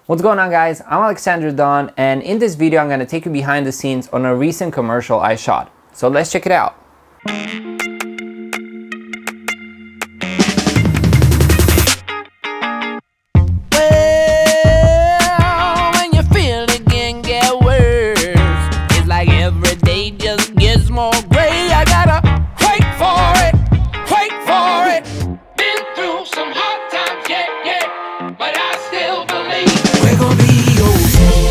What's going on, guys? I'm Alexandru Don, and in this video I'm going to take you behind the scenes on a recent commercial I shot. So let's check it out. Well, when you feel it can get worse, it's like every day just gets more gray. I gotta wait for it, wait for it. Been through some hard times, yeah, but I still believe we're gonna be okay.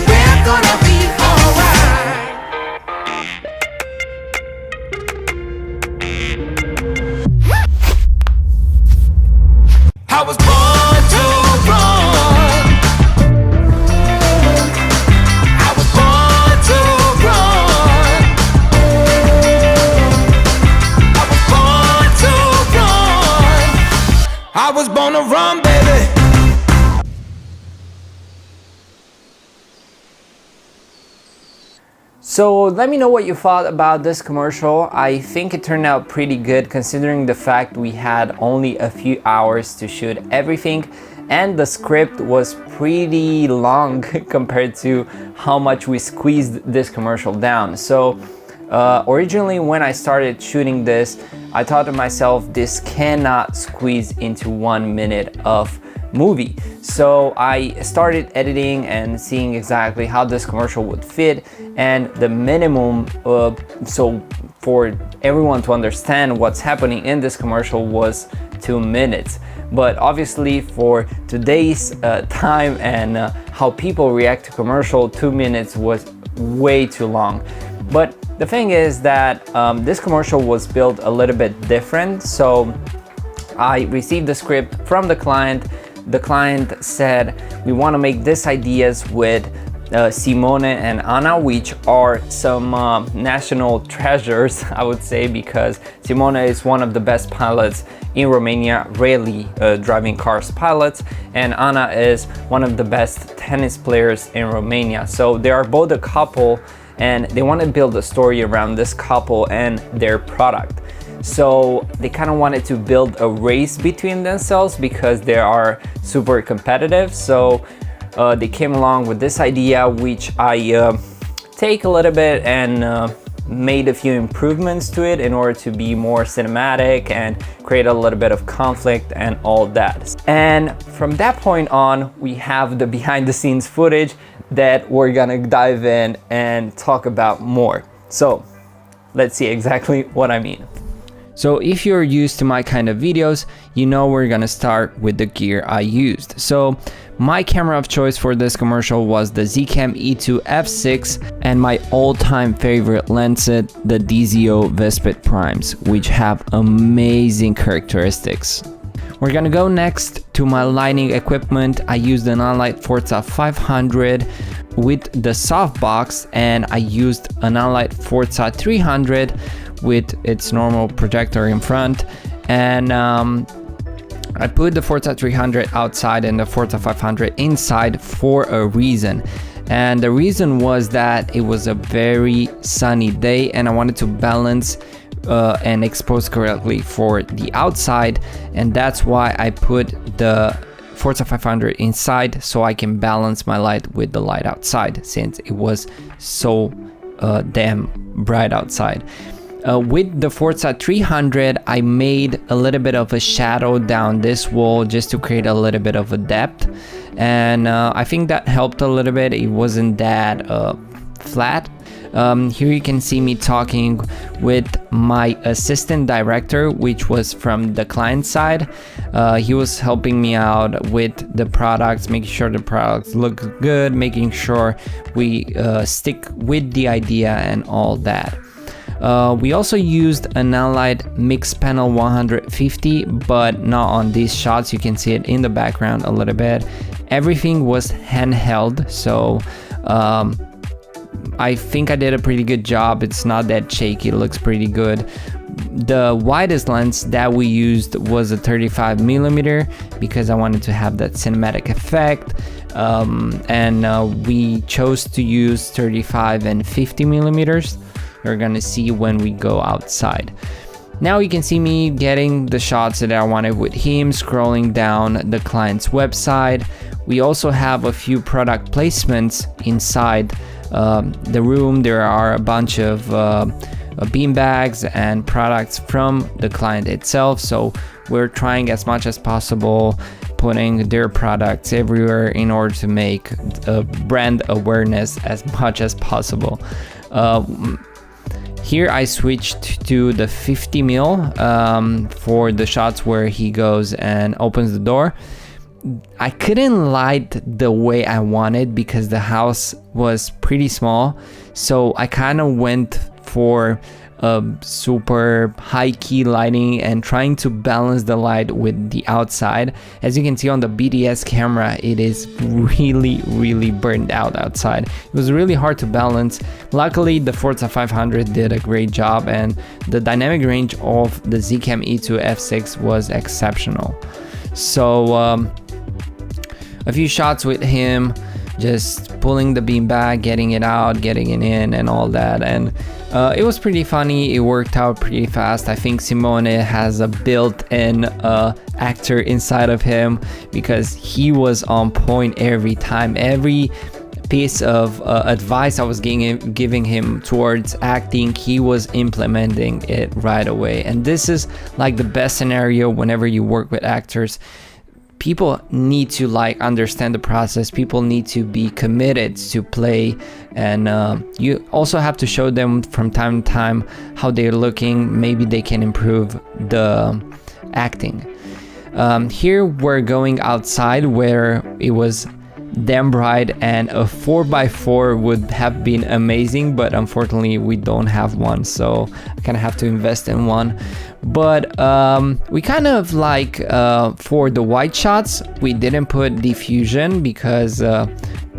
We're gonna be alright. I was born to run. I was born to run. I was born to run. I was born to run, baby. So let me know what you thought about this commercial. I think it turned out pretty good considering the fact we had only a few hours to shoot everything, and the script was pretty long compared to how much we squeezed this commercial down. So originally when I started shooting this, I thought to myself, this cannot squeeze into 1 minute of movie. So I started editing and seeing exactly how this commercial would fit, and the minimum so for everyone to understand what's happening in this commercial was 2 minutes. But obviously for today's time and how people react to commercial, 2 minutes was way too long. But the thing is that this commercial was built a little bit different. So I received the script from the client. The client said, we want to make these ideas with Simone and Anna, which are some national treasures, I would say, because Simone is one of the best pilots in Romania, rally driving cars pilots, and Anna is one of the best tennis players in Romania. So they are both a couple, and they want to build a story around this couple and their product. So they kind of wanted to build a race between themselves because they are super competitive. So they came along with this idea, which I take a little bit and made a few improvements to it in order to be more cinematic and create a little bit of conflict and all that. And from that point on, we have the behind the scenes footage that we're gonna dive in and talk about more. So let's see exactly what I mean. So if you're used to my kind of videos, you know we're gonna start with the gear I used. So my camera of choice for this commercial was the Zcam E2 f6 and my all-time favorite lens set, the DZO Vespet Primes, which have amazing characteristics. We're gonna go next to my lighting equipment. I used an Unlight Forza 500 with the softbox, and I used an Unlight Forza 300 with its normal projector in front, and I put the Forza 300 outside and the Forza 500 inside for a reason. And the reason was that it was a very sunny day and I wanted to balance and expose correctly for the outside, and that's why I put the Forza 500 inside so I can balance my light with the light outside, since it was so damn bright outside. With the Forza 300, I made a little bit of a shadow down this wall just to create a little bit of a depth, and I think that helped a little bit. It wasn't that flat. Here you can see me talking with my assistant director, which was from the client side. He was helping me out with the products, making sure the products look good, making sure we stick with the idea and all that. We also used an Unlight Mixpanel 150, but not on these shots. You can see it in the background a little bit. Everything was handheld, so I think I did a pretty good job. It's not that shaky, it looks pretty good. The widest lens that we used was a 35mm because I wanted to have that cinematic effect, and we chose to use 35 and 50mm. You're gonna see when we go outside. Now you can see me getting the shots that I wanted with him, scrolling down the client's website. We also have a few product placements inside the room. There are a bunch of bean bags and products from the client itself, so we're trying as much as possible putting their products everywhere in order to make brand awareness as much as possible. Here I switched to the 50 mil for the shots where he goes and opens the door. I couldn't light the way I wanted because the house was pretty small, so I kind of went for a super high key lighting and trying to balance the light with the outside. As you can see on the BDS camera, it is really burned out outside. It was really hard to balance. Luckily the Forza 500 did a great job, and the dynamic range of the Zcam E2 F6 was exceptional. So a few shots with him, just pulling the beanbag, getting it out, getting it in, and all that. And it was pretty funny. It worked out pretty fast. I think Simone has a built-in actor inside of him because he was on point every time. Every piece of advice I was giving him towards acting, he was implementing it right away. And this is like the best scenario whenever you work with actors. People need to understand the process. People need to be committed to play, and you also have to show them from time to time how they're looking. Maybe they can improve the acting. Here we're going outside where it was damn bright, and a 4x4 would have been amazing, but unfortunately we don't have one, so I kind of have to invest in one. But we kind of for the white shots, we didn't put diffusion because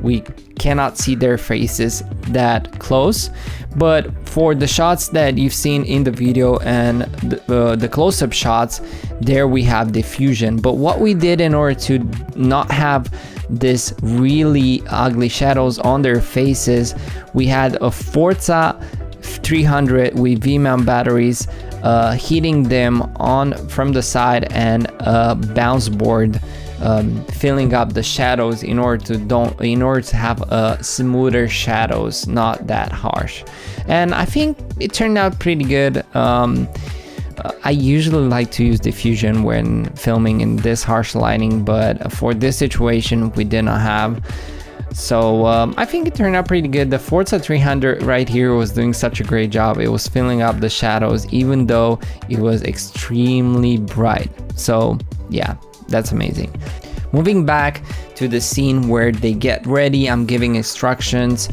we cannot see their faces that close. But for the shots that you've seen in the video and the close-up shots, there we have diffusion. But what we did in order to not have this really ugly shadows on their faces, we had a Forza 300 with V-mount batteries, heating them on from the side, and a bounce board filling up the shadows in order to have smoother shadows, not that harsh. And I think it turned out pretty good. I usually like to use diffusion when filming in this harsh lighting, but for this situation we did not have. So I think it turned out pretty good. The Forza 300 right here was doing such a great job. It was filling up the shadows even though it was extremely bright. So yeah, that's amazing. Moving back to the scene where they get ready, I'm giving instructions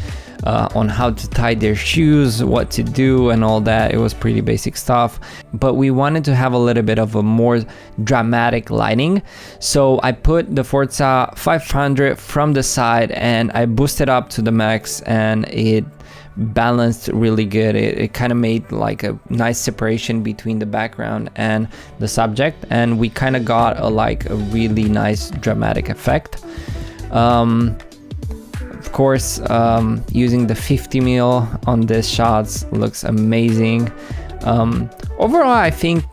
on how to tie their shoes, what to do, and all that. It was pretty basic stuff, but we wanted to have a little bit of a more dramatic lighting, so I put the Forza 500 from the side and I boosted up to the max, and it balanced really good. It kind of made like a nice separation between the background and the subject, and we kind of got a really nice dramatic effect. Of course, using the 50 mil on this shots looks amazing. Overall, I think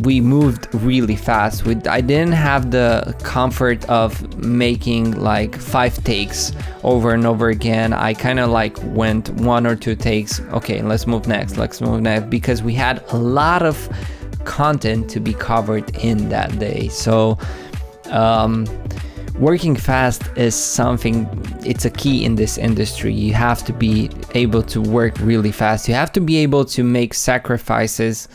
we moved really fast. I didn't have the comfort of making 5 takes over and over again. I kind of went 1 or 2 takes. Okay, let's move next, because we had a lot of content to be covered in that day. So working fast is something, it's a key in this industry. You have to be able to work really fast. You have to be able to make sacrifices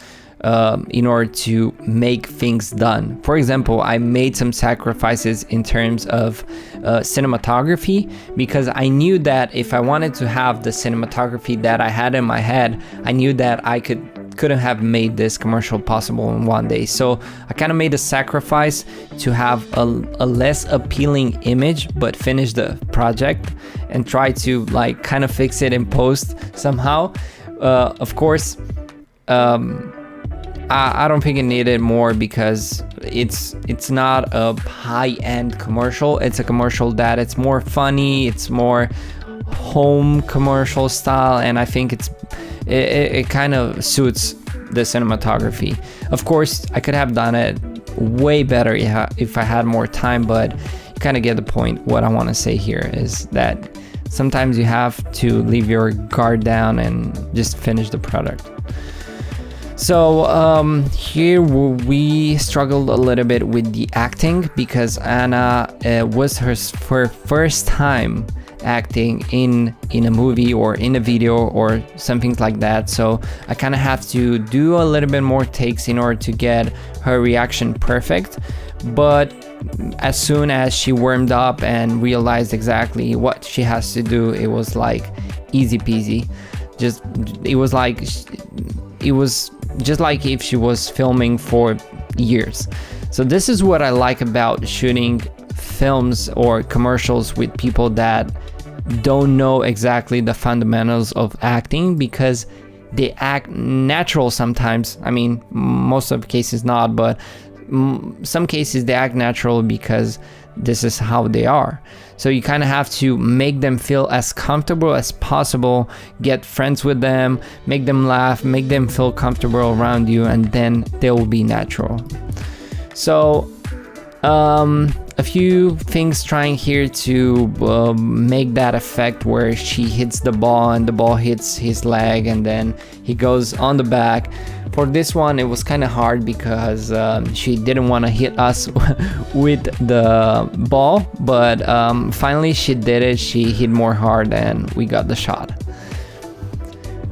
in order to make things done. For example, I made some sacrifices in terms of cinematography, because I knew that if I wanted to have the cinematography that I had in my head, I knew that I couldn't have made this commercial possible in one day. So I kind of made a sacrifice to have a less appealing image but finish the project and try to kind of fix it in post somehow. Of course, I don't think it needed more because it's not a high-end commercial. It's a commercial that it's more funny, it's more home commercial style, and I think it kind of suits the cinematography. Of course, I could have done it way better if I had more time, but you kind of get the point. What I want to say here is that sometimes you have to leave your guard down and just finish the product. So here we struggled a little bit with the acting because Anna was her first time acting in a movie or in a video or something like that. So I kind of have to do a little bit more takes in order to get her reaction perfect. But as soon as she warmed up and realized exactly what she has to do, it was like easy peasy. It was just like if she was filming for years. So this is what I like about shooting films or commercials with people that don't know exactly the fundamentals of acting, because they act natural sometimes. I mean, most of the cases not, but some cases they act natural because this is how they are. So you kind of have to make them feel as comfortable as possible, get friends with them, make them laugh, make them feel comfortable around you, and then they will be natural. So a few things trying here to make that effect where she hits the ball and the ball hits his leg and then he goes on the back. For this one, it was kind of hard because she didn't want to hit us with the ball, but finally she did it. She hit more hard and we got the shot.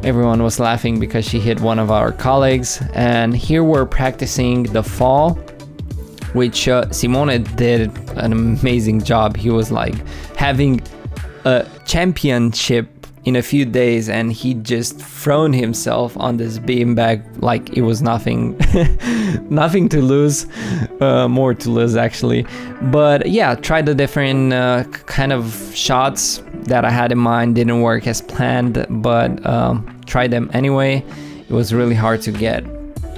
Everyone was laughing because she hit one of our colleagues. And here we're practicing the fall, which Simone did an amazing job. He was like having a championship in a few days and he just thrown himself on this beanbag like it was nothing nothing to lose, more to lose actually. But yeah, tried the different kind of shots that I had in mind. Didn't work as planned, but tried them anyway. It was really hard to get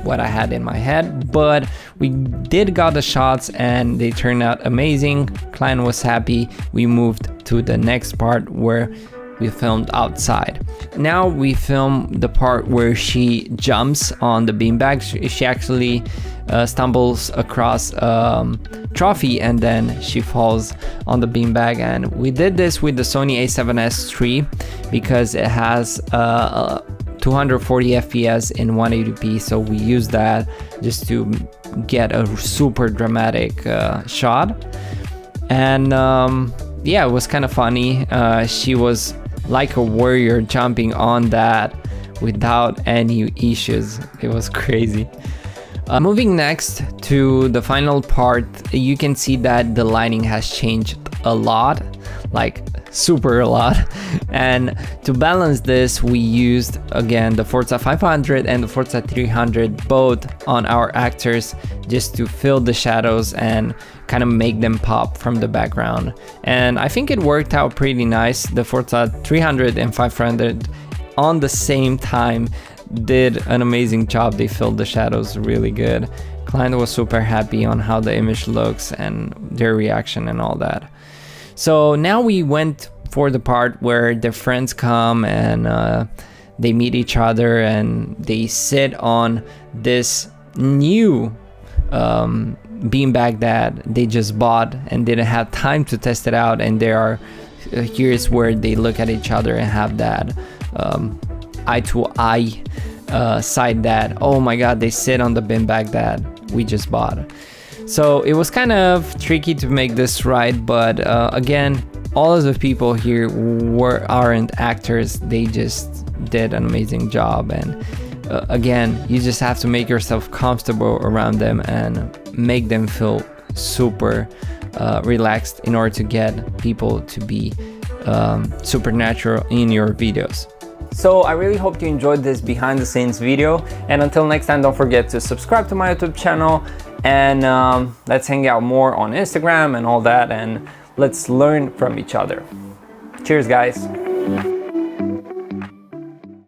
what I had in my head, but we did got the shots and they turned out amazing. Client was happy. We moved to the next part where we filmed outside. Now we film the part where she jumps on the beanbag. She actually stumbles across trophy and then she falls on the beanbag. And we did this with the Sony a7S III because it has 240 FPS in 180p, so we use that just to get a super dramatic shot. And yeah, it was kind of funny. She was like a warrior jumping on that without any issues. It was crazy. Moving next to the final part, you can see that the lighting has changed a lot, like super a lot. And to balance this, we used again the Forza 500 and the Forza 300 both on our actors just to fill the shadows and kind of make them pop from the background. And I think it worked out pretty nice. The Forza 300 and 500 on the same time did an amazing job. They filled the shadows really good. Client was super happy on how the image looks and their reaction and all that. So now we went for the part where their friends come and they meet each other and they sit on this new beanbag that they just bought and didn't have time to test it out. And there are here's where they look at each other and have that eye to eye side that, oh my god, they sit on the beanbag that we just bought. So it was kind of tricky to make this right, but again, all of the people here aren't actors. They just did an amazing job. And again, you just have to make yourself comfortable around them and make them feel super relaxed in order to get people to be supernatural in your videos. So I really hope you enjoyed this behind the scenes video, and until next time, don't forget to subscribe to my YouTube channel, and let's hang out more on Instagram and all that, and let's learn from each other. Cheers, guys.